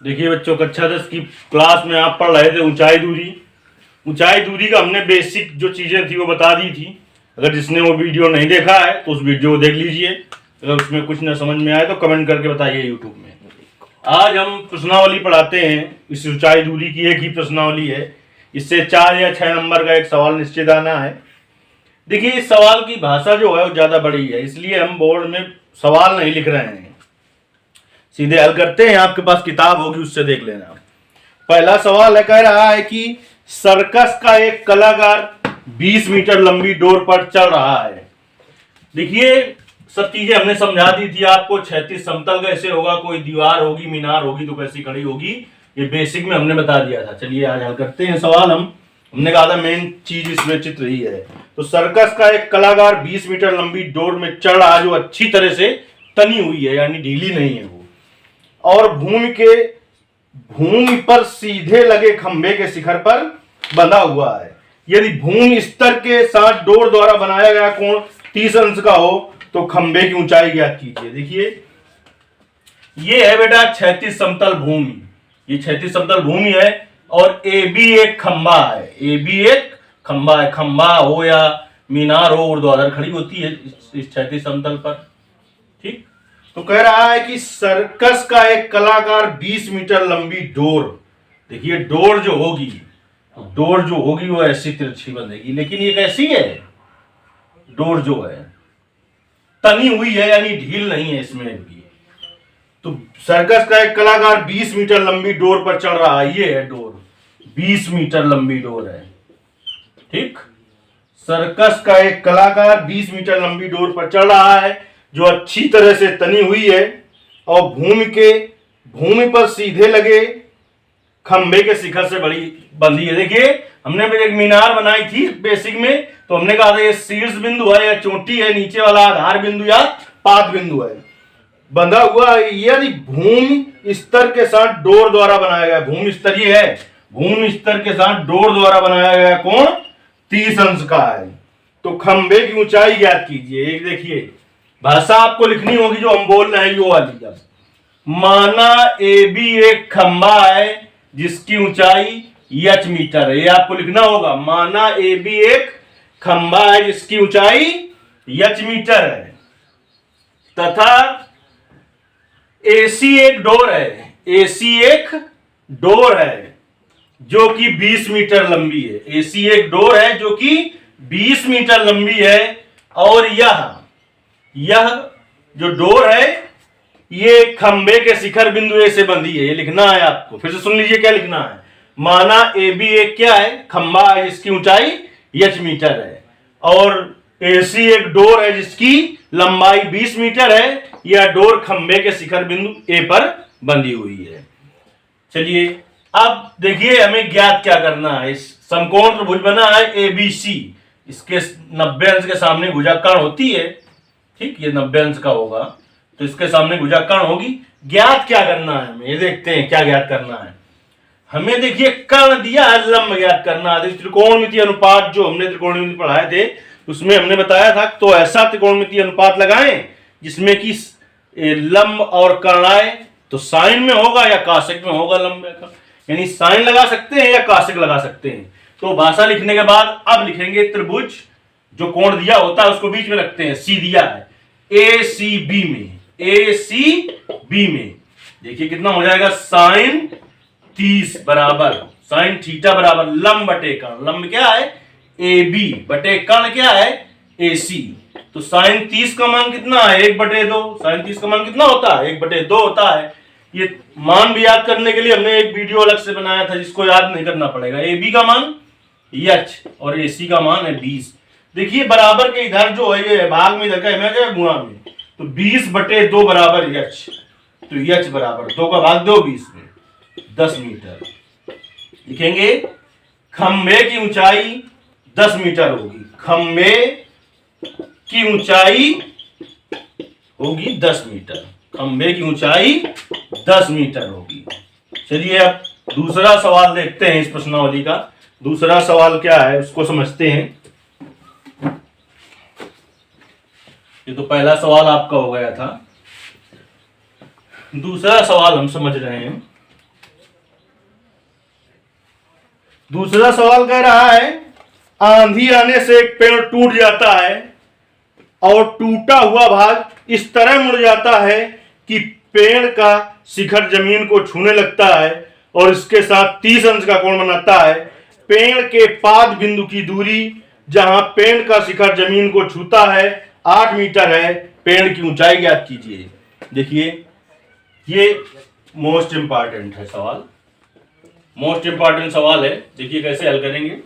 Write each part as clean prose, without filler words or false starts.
देखिए बच्चों, कक्षा 10 की क्लास में आप पढ़ रहे थे ऊंचाई दूरी। ऊंचाई दूरी का हमने बेसिक जो चीजें थी वो बता दी थी। अगर जिसने वो वीडियो नहीं देखा है तो उस वीडियो को देख लीजिए। अगर उसमें कुछ न समझ में आए तो कमेंट करके बताइए यूट्यूब में। आज हम प्रश्नावली पढ़ाते हैं। इस ऊंचाई दूरी की एक ही प्रश्नावली है। इससे 4 या 6 नंबर का एक सवाल निश्चित आना है। देखिए, इस सवाल की भाषा जो है वो ज्यादा बड़ी है, इसलिए हम बोर्ड में सवाल नहीं लिख रहे हैं, सीधे हल करते हैं। आपके पास किताब होगी, उससे देख लेना। पहला सवाल है, कह रहा है कि सर्कस का एक कलाकार 20 मीटर लंबी डोर पर चल रहा है। देखिए, सब चीजें हमने समझा दी थी आपको। क्षैतिज समतल कैसे होगा, कोई दीवार होगी, मीनार होगी तो कैसी खड़ी होगी, ये बेसिक में हमने बता दिया था। चलिए आज हल करते हैं सवाल। हमने कहा था मेन चीज इसमें चित्र ही है। तो सर्कस का एक कलाकार 20 मीटर लंबी डोर में चढ़ रहा है, जो अच्छी तरह से तनी हुई है, यानी ढीली नहीं है वो, और भूमि पर सीधे लगे खंभे के शिखर पर बंधा हुआ है। यदि भूमि स्तर के साथ डोर द्वारा बनाया गया कोण 30 अंश का हो तो खंभे की ऊंचाई ज्ञात कीजिए। देखिए, ये है बेटा क्षैतिज समतल भूमि। ये क्षैतिज समतल भूमि है और ए बी एक खंभा है। ए बी एक खंभा है। खंभा हो या मीनार हो, ऊर्ध्वाधर खड़ी होती है इस क्षैतिज समतल पर। ठीक, तो कह रहा है कि सर्कस का एक कलाकार 20 मीटर लंबी डोर। देखिए, डोर जो होगी वो ऐसी तिरछी बंधेगी, लेकिन ये कैसी है? डोर जो है तनी हुई है, यानी ढील नहीं है इसमें भी। तो सर्कस का एक कलाकार 20 मीटर लंबी डोर पर चढ़ रहा है। ये है डोर, 20 मीटर लंबी डोर है। ठीक, सर्कस का एक कलाकार 20 मीटर लंबी डोर पर चढ़ रहा है, जो अच्छी तरह से तनी हुई है और भूमि पर सीधे लगे खंभे के शिखर से बंधी है। देखिए, हमने भी एक मीनार बनाई थी बेसिक में, तो हमने कहा था ये शीर्ष बिंदु है या चोटी है, नीचे वाला आधार बिंदु या पाद बिंदु है, बंधा हुआ है। यदि भूमि स्तर के साथ डोर द्वारा बनाया गया, भूमि स्तर ये है, भूमि स्तर के साथ डोर द्वारा बनाया गया कोण 30 अंश का है, तो खंभे की ऊंचाई ज्ञात कीजिए। एक देखिए, भाषा आपको लिखनी होगी जो हम बोल रहे हैं यो वाली। अब माना ए बी एक खंभा है जिसकी ऊंचाई h मीटर है, ये आपको लिखना होगा। माना ए बी एक खंभा है जिसकी ऊंचाई h मीटर है, तथा AC एक डोर है, AC एक डोर है जो कि 20 मीटर लंबी है। AC एक डोर है जो कि 20 मीटर लंबी है, और यह जो डोर है ये खंबे के शिखर बिंदु ए से बंधी है। ये लिखना है आपको, फिर से सुन लीजिए क्या लिखना है। माना ए बी एक क्या है? खंबा है जिसकी ऊंचाई h मीटर है, और AC एक डोर है जिसकी लंबाई 20 मीटर है। यह डोर खंबे के शिखर बिंदु ए पर बंधी हुई है। चलिए अब देखिए, हमें ज्ञात क्या करना है। इस समकोण त्रिभुज बना है ABC, इसके 90 अंश के सामने भुजाकर्ण होती है। ठीक, ये 90 अंश का होगा तो इसके सामने भुजाकर्ण होगी। ज्ञात क्या करना है हमें, ये देखते हैं क्या ज्ञात करना है हमें। देखिए, कर्ण दिया है, लंब ज्ञात करना है। त्रिकोणमितीय अनुपात जो हमने त्रिकोणमिति पढ़ाए थे उसमें हमने बताया था, तो ऐसा त्रिकोणमितीय अनुपात लगाएं जिसमें कि लंब और कर्ण आए, तो साइन में होगा या काशिक में होगा लंब या कर्ण, यानी साइन लगा सकते हैं या काशिक लगा सकते हैं। तो भाषा लिखने के बाद अब लिखेंगे त्रिभुज, जो कोण दिया होता है उसको बीच में रखते हैं। सी दिया है ACB में, ACB में देखिए कितना हो जाएगा, साइन 30 बराबर साइन थीटा बराबर लंब बटे कर्ण। लंब क्या है? AB बटे कर्ण क्या है? AC। तो साइन 30 का मान कितना है? 1/2। साइन 30 का मान कितना होता है? 1/2 होता है। ये मान भी याद करने के लिए हमने एक वीडियो अलग से बनाया था, जिसको याद नहीं करना पड़ेगा। AB का मान h और AC का मान है 20। देखिए, बराबर के इधर जो है ये भाग में इधर का है गुणा में, तो 20/2 बराबर h, तो h बराबर 2 का भाग 2 20 में 10 मीटर लिखेंगे। खंबे की ऊंचाई 10 मीटर होगी, खंबे की ऊंचाई होगी 10 मीटर, खंबे की ऊंचाई 10 मीटर होगी। चलिए अब दूसरा सवाल देखते हैं इस प्रश्नावली का। दूसरा सवाल क्या है उसको समझते हैं। ये तो पहला सवाल आपका हो गया था, दूसरा सवाल हम समझ रहे हैं। दूसरा सवाल कह रहा है आंधी आने से एक पेड़ टूट जाता है और टूटा हुआ भाग इस तरह मुड़ जाता है कि पेड़ का शिखर जमीन को छूने लगता है और इसके साथ 30 अंश का कोण बनाता है। पेड़ के पाद बिंदु की दूरी जहां पेड़ का शिखर जमीन को छूता है 8 मीटर है। पेड़ की ऊंचाई ज्ञात कीजिए। देखिए ये मोस्ट इंपॉर्टेंट है सवाल, मोस्ट इंपॉर्टेंट सवाल है। देखिए कैसे हल करेंगे।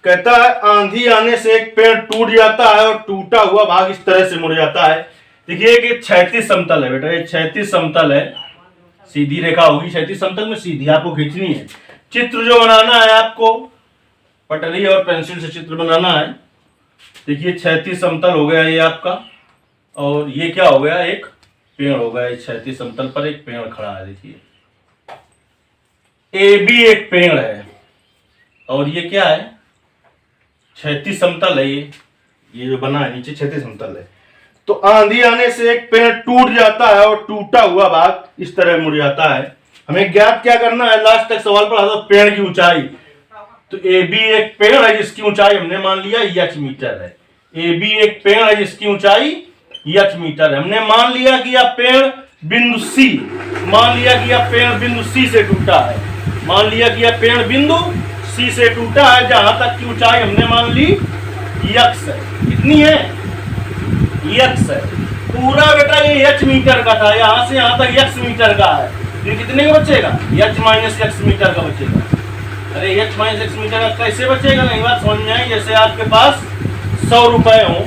कहता है आंधी आने से एक पेड़ टूट जाता है और टूटा हुआ भाग इस तरह से मुड़ जाता है। देखिए कि क्षैतिज समतल है बेटा, ये क्षैतिज समतल है, सीधी रेखा होगी क्षैतिज समतल में, सीधी आपको खींचनी है। चित्र जो बनाना है आपको पटरी और पेंसिल से चित्र बनाना है। देखिए क्षैतिज समतल हो गया ये आपका, और ये क्या हो गया, एक पेड़ हो गया। क्षैतिज समतल पर एक पेड़ खड़ा है। देखिए ए बी एक पेड़ है और ये क्या है, क्षैतिज समतल है। ये जो बना है नीचे क्षैतिज समतल है। तो आंधी आने से एक पेड़ टूट जाता है और टूटा हुआ भाग इस तरह मुड़ जाता है। हमें ज्ञात क्या करना है, लास्ट तक सवाल पढ़ा था पेड़ की ऊंचाई। तो ए बी एक पेड़ है जिसकी ऊंचाई हमने मान लिया h मीटर है। ए बी एक पेड़ है जिसकी ऊंचाई h मीटर है। हमने मान लिया कि यह पेड़ बिंदु C, मान लिया कि यह पेड़ बिंदु C से टूटा है, मान लिया कि यह पेड़ बिंदु C से टूटा है, जहां तक की ऊंचाई हमने मान ली x है। कितनी है, x है। पूरा बेटा ये h मीटर का था, यहां से यहां तक x मीटर का है। ये कितने का बचेगा, h माइनस x मीटर का बचेगा। अरे h माइनस x मीटर का कैसे बचेगा, नहीं बात समझ में आई। जैसे आपके पास 100 रुपए हो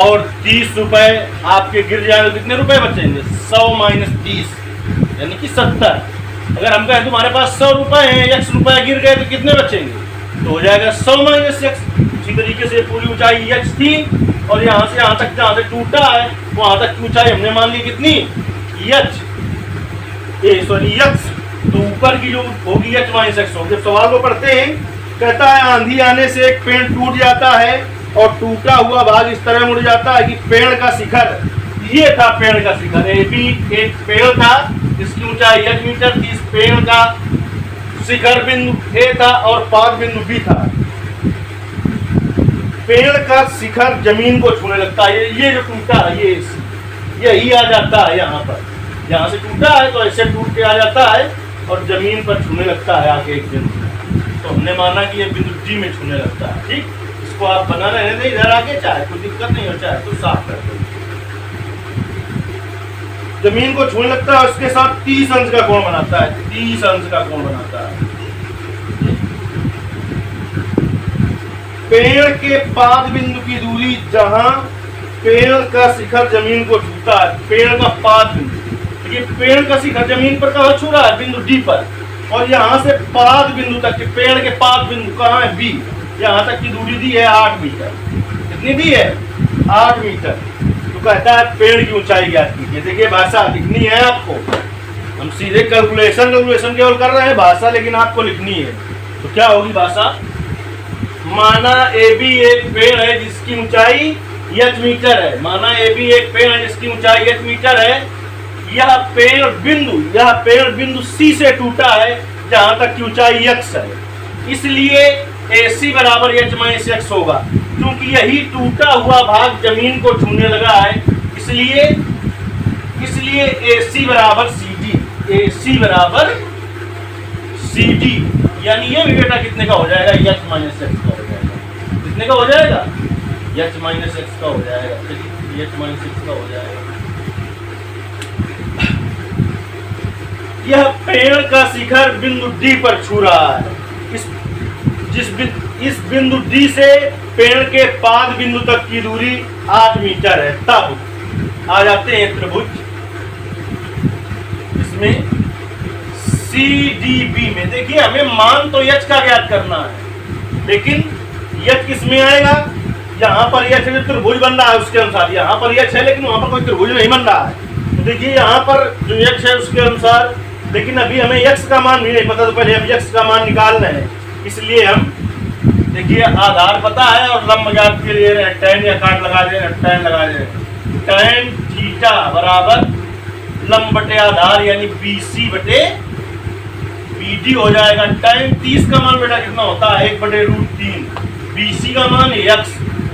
और 30 रुपए आपके गिर जाए तो कितने रुपए बचेंगे, 100 माइनस 30 यानी कि 70। अगर हम कहें तुम्हारे पास 100 रुपए हैं, x रुपए गिर गए तो कितने बचेंगे, तो हो जाएगा 100 माइनस x। इसी तरीके से पूरी ऊंचाई h थी और यहाँ से यहाँ तक जहाँ से टूटा है वहां तक की ऊंचाई हमने मान ली कितनी, x। तो ऊपर की जो होगी h माइनस x होगी। जब सवाल को पढ़ते हैं, कहता है आंधी आने से एक पेड़ टूट जाता है और टूटा हुआ भाग इस तरह मुड़ जाता है कि पेड़ का शिखर, ये था पेड़ का शिखर। ए बी एक पेड़ था जिसकी ऊंचाई h मीटर थी। इस पेड़ का शिखर बिंदु A था और पाद बिंदु B था। पेड़ का शिखर जमीन को छूने लगता है। ये जो टूटा है यही आ जाता है यहाँ पर, यहाँ से टूटा है तो ऐसे टूट के आ जाता है और जमीन पर छूने लगता है आगे एक बिंदु। तो हमने माना कि ये बिंदु D में छूने लगता है। ठीक, इसको आप बना रहने दें इधर आगे, चाहे कोई दिक्कत नहीं हो, चाहे तो साफ कर दो। जमीन को छूने लगता है, उसके साथ 30 अंश का कोण बनाता है, 30 अंश का कोण बनाता है। पेड़ के पाद बिंदु की दूरी जहां पेड़ का शिखर जमीन को छूता है, पेड़ का पाद बिंदु, देखिए पेड़ का शिखर जमीन पर कहाँ छू रहा है, बिंदु D पर, और यहाँ से पाद बिंदु तक के पेड़ के पाद बिंदु कहाँ है, B, यहाँ तक की दूरी दी है 8 मीटर। कितनी दी है, 8 मीटर। तो कहता है पेड़ की ऊंचाई ज्ञात कीजिए। देखिए भाषा लिखनी है आपको, हम सीधे कैलकुलेशन केवल कर रहे हैं, भाषा लेकिन आपको लिखनी है। तो क्या होगी भाषा, माना ए बी एक पेड़ है जिसकी ऊंचाई h मीटर है, माना ए बी एक पेड़ है जिसकी ऊंचाई h मीटर है। यह पेड़ बिंदु C से टूटा है जहां तक की ऊंचाई x है। इसलिए AC बराबर h माइनस x होगा, क्योंकि यही टूटा हुआ भाग जमीन को छूने लगा है। इसलिए AC बराबर CD, AC बराबर CD, यानी ये भी बेटा कितने का हो जाएगा, h माइनस x का हो जाएगा। कितने का हो जाएगा, h माइनस x का हो जाएगा। चलिए h माइनस x का हो जाएगा। यह पेड़ का शिखर बिंदु D पर छू रहा है। इस बिंदु D से पेड़ के पाद बिंदु तक की दूरी 8 मीटर है। तब आ जाते हैं त्रिभुज, इसमें CDB में। देखिए हमें मान तो h का ज्ञात करना है, लेकिन h किस में आएगा, यहाँ पर h जो त्रिभुज बन रहा है उसके अनुसार। यहाँ पर h है लेकिन वहां पर कोई त्रिभुज नहीं बन रहा है। तो देखिए यहाँ पर जो h है उसके अनुसार, लेकिन अभी हमें x का मान भी नहीं पता, तो पहले हम x का मान निकाल रहे हैं। इसलिए हम देखिए आधार पता है और लंब ज्ञात के लिए tan या काट लगा दे, tan लगा दे। tan थीटा बराबर लंब बटे आधार यानी BC बटे BD हो जाएगा tan 30 का मान बेटा कितना होता है 1/√3, BC का मान x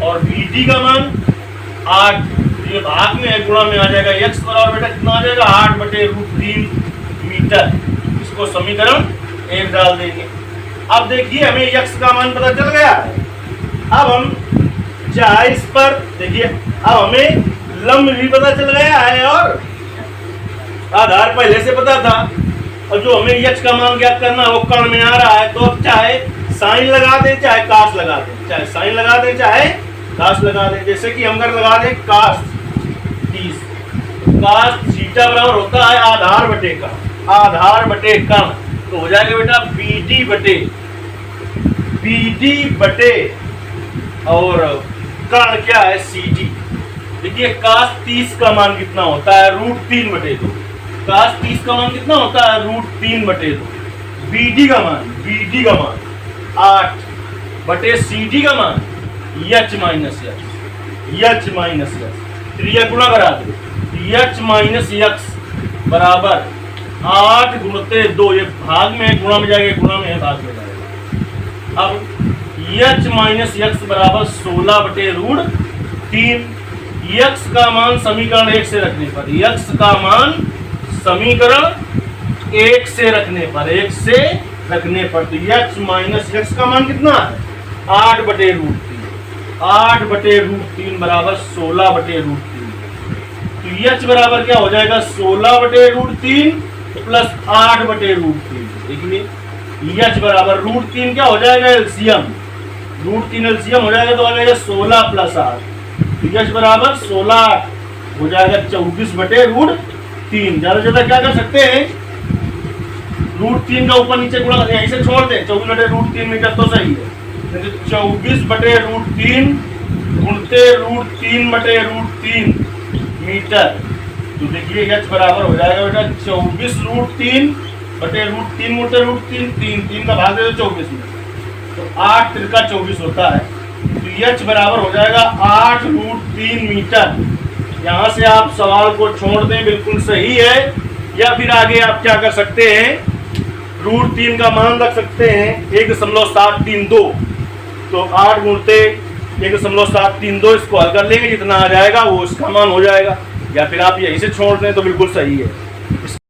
और BD का मान 8, ये भाग में है, गुणा में आ जाएगा x बराबर बेटा कितना आ जाएगा 8/√3 मीटर। इसको समीकरण 1 डाल देंगे। अब देखिए हमें x का मान पता चल गया है। अब हम चाहे इस पर देखिए, अब हमें लंब भी पता चल गया है और आधार पहले से पता था, और जो हमें x का मान ज्ञात करना है वो कर्ण में आ रहा है। तो अब चाहे साइन लगा दें चाहे कास लगा दें, चाहे साइन लगा दें चाहे कास लगा दें। जैसे कि हम अगर लगा दें कास 30, कास थीटा बराबर होता है आधार बटे कर्ण, आधार बटे कर्ण, तो हो जाएगा बेटा BD बटे और कर्ण क्या है CD। देखिए कास 30 का मान कितना होता है √3/2, कास 30 का मान कितना होता है √3/2। BD का मान 8/CD का मान h माइनस x, त्रिया गुणा करा दो, h माइनस x बराबर 8 गुणते 2, ये भाग में गुणा में जाएगा, गुणा में है भाग में जाएगा। अब h माइनस x बराबर 16/√3। x का मान समीकरण 1 से रखने पर, x का मान समीकरण 1 से रखने पर तो h माइनस x का मान कितना है 8/√3, 8/√3 बराबर 16/√3। तो h बराबर क्या हो जाएगा 16/√3 प्लस 8/√3। देखिए h बराबर √3 क्या हो जाएगा एलसीएम, √3 एलसीएम हो जाएगा तो आ जाएगा 16 प्लस 8, h बराबर 16 हो जाएगा 24/√3। ज्यादा क्या कर सकते हैं √3 का ऊपर नीचे गुणा यहीं से छोड़ दें, 24/√3 मीटर तो सही है। 24/√3 गुणते √3/√3 मीटर। तो देखिए h बराबर हो जाएगा बेटा 24√3/√3 गुणते √3, 3 का भाग दे दो 24 में, तो 8 त्रिका 24 होता है। तो h बराबर हो जाएगा 8√3 मीटर। यहाँ से आप सवाल को छोड़ दें, बिल्कुल सही है। या फिर आगे आप क्या कर सकते हैं, √3 का मान रख सकते हैं 1.732, तो 8 गुणते 1.732 इसको हल कर लेंगे, जितना आ जाएगा वो इसका मान हो जाएगा। या फिर आप यहीं से छोड़ दें तो बिल्कुल सही है।